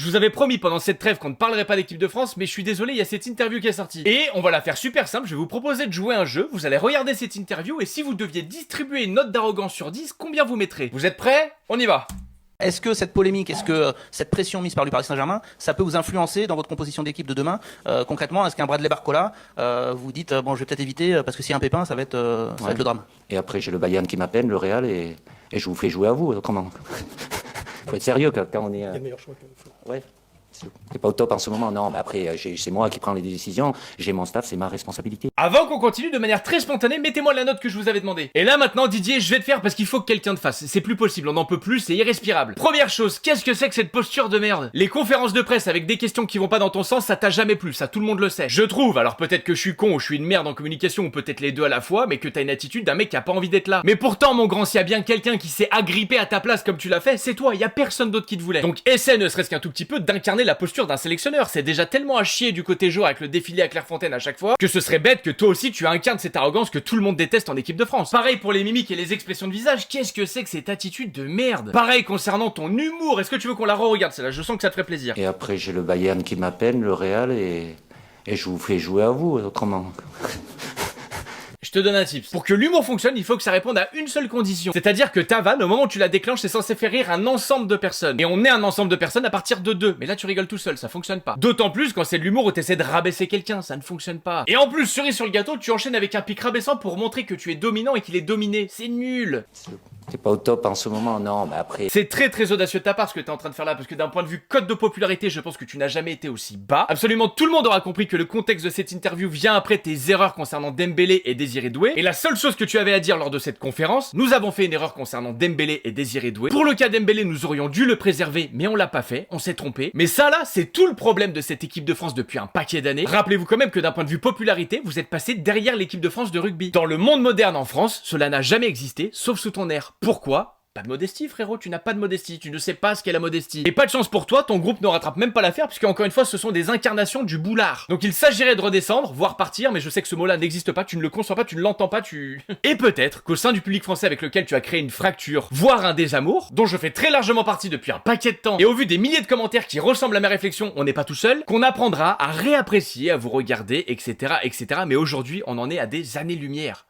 Je vous avais promis pendant cette trêve qu'on ne parlerait pas d'équipe de France, mais je suis désolé, il y a cette interview qui est sortie. Et on va la faire super simple, je vais vous proposer de jouer un jeu, vous allez regarder cette interview et si vous deviez distribuer une note d'arrogance sur 10, combien vous mettrez? Vous êtes prêts? On y va. Est-ce que cette polémique, est-ce que cette pression mise par le Paris Saint-Germain, ça peut vous influencer dans votre composition d'équipe de demain? Concrètement, est-ce qu'un Bradley Barcola, vous dites bon, je vais peut-être éviter parce que s'il y a un pépin, ça va être le drame. Et après, j'ai le Bayern qui m'appelle, le Real, et je vous fais jouer à vous. Comment? Faut être sérieux quand on est. Il y a le meilleur choix que ouais. C'est pas au top en ce moment, non. Mais après, c'est moi qui prends les décisions. J'ai mon staff, c'est ma responsabilité. Avant qu'on continue de manière très spontanée, mettez-moi la note que je vous avais demandé. Et là maintenant, Didier, je vais te faire parce qu'il faut que quelqu'un te fasse. C'est plus possible, on n'en peut plus, c'est irrespirable. Première chose, qu'est-ce que c'est que cette posture de merde? Les conférences de presse avec des questions qui vont pas dans ton sens, ça t'a jamais plu, ça tout le monde le sait. Je trouve, alors peut-être que je suis con ou je suis une merde en communication ou peut-être les deux à la fois, mais que t'as une attitude d'un mec qui a pas envie d'être là. Mais pourtant, mon grand, s'il y a bien quelqu'un qui s'est agrippé à ta place comme tu l'as fait, c'est toi, y a personne d'autre qui te voulait. Donc essaie ne serait-ce qu'un tout petit peu d'incarner la posture d'un sélectionneur. C'est déjà tellement à chier du côté joueur avec le défilé à Clairefontaine à chaque fois que ce serait bête que toi aussi tu incarnes cette arrogance que tout le monde déteste en équipe de France. Pareil pour les mimiques et les expressions de visage, qu'est-ce que c'est que cette attitude de merde? Pareil concernant ton humour, est-ce que tu veux qu'on la re-regarde celle-là? Je sens que ça te ferait plaisir. Et après, j'ai le Bayern qui m'appelle, le Real, et je vous fais jouer à vous. Autrement. Je te donne un tip. Pour que l'humour fonctionne, il faut que ça réponde à une seule condition. C'est-à-dire que ta vanne, au moment où tu la déclenches, c'est censé faire rire un ensemble de personnes. Et on est un ensemble de personnes à partir de 2. Mais là, tu rigoles tout seul, ça fonctionne pas. D'autant plus quand c'est de l'humour où t'essaies de rabaisser quelqu'un, ça ne fonctionne pas. Et en plus, cerise sur le gâteau, tu enchaînes avec un pic rabaissant pour montrer que tu es dominant et qu'il est dominé. C'est nul. C'est pas au top en ce moment, non. Mais après. C'est très audacieux de ta part ce que t'es en train de faire là, parce que d'un point de vue code de popularité, je pense que tu n'as jamais été aussi bas. Absolument tout le monde aura compris que le contexte de cette interview vient après tes erreurs concernant Dembélé et Désiré Doué. Et la seule chose que tu avais à dire lors de cette conférence, nous avons fait une erreur concernant Dembélé et Désiré Doué. Pour le cas Dembélé, nous aurions dû le préserver, mais on l'a pas fait, on s'est trompé. Mais ça là, c'est tout le problème de cette équipe de France depuis un paquet d'années. Rappelez-vous quand même que d'un point de vue popularité, vous êtes passé derrière l'équipe de France de rugby. Dans le monde moderne en France, cela n'a jamais existé, sauf sous ton air. Pourquoi? Pas de modestie, frérot, tu n'as pas de modestie, tu ne sais pas ce qu'est la modestie. Et pas de chance pour toi, ton groupe ne rattrape même pas l'affaire, puisque encore une fois, ce sont des incarnations du boulard. Donc il s'agirait de redescendre, voire partir, mais je sais que ce mot-là n'existe pas, tu ne le conçois pas, tu ne l'entends pas, Et peut-être qu'au sein du public français avec lequel tu as créé une fracture, voire un désamour, dont je fais très largement partie depuis un paquet de temps, et au vu des milliers de commentaires qui ressemblent à ma réflexion, on n'est pas tout seul, qu'on apprendra à réapprécier, à vous regarder, etc., etc., mais aujourd'hui, on en est à des années-lumière.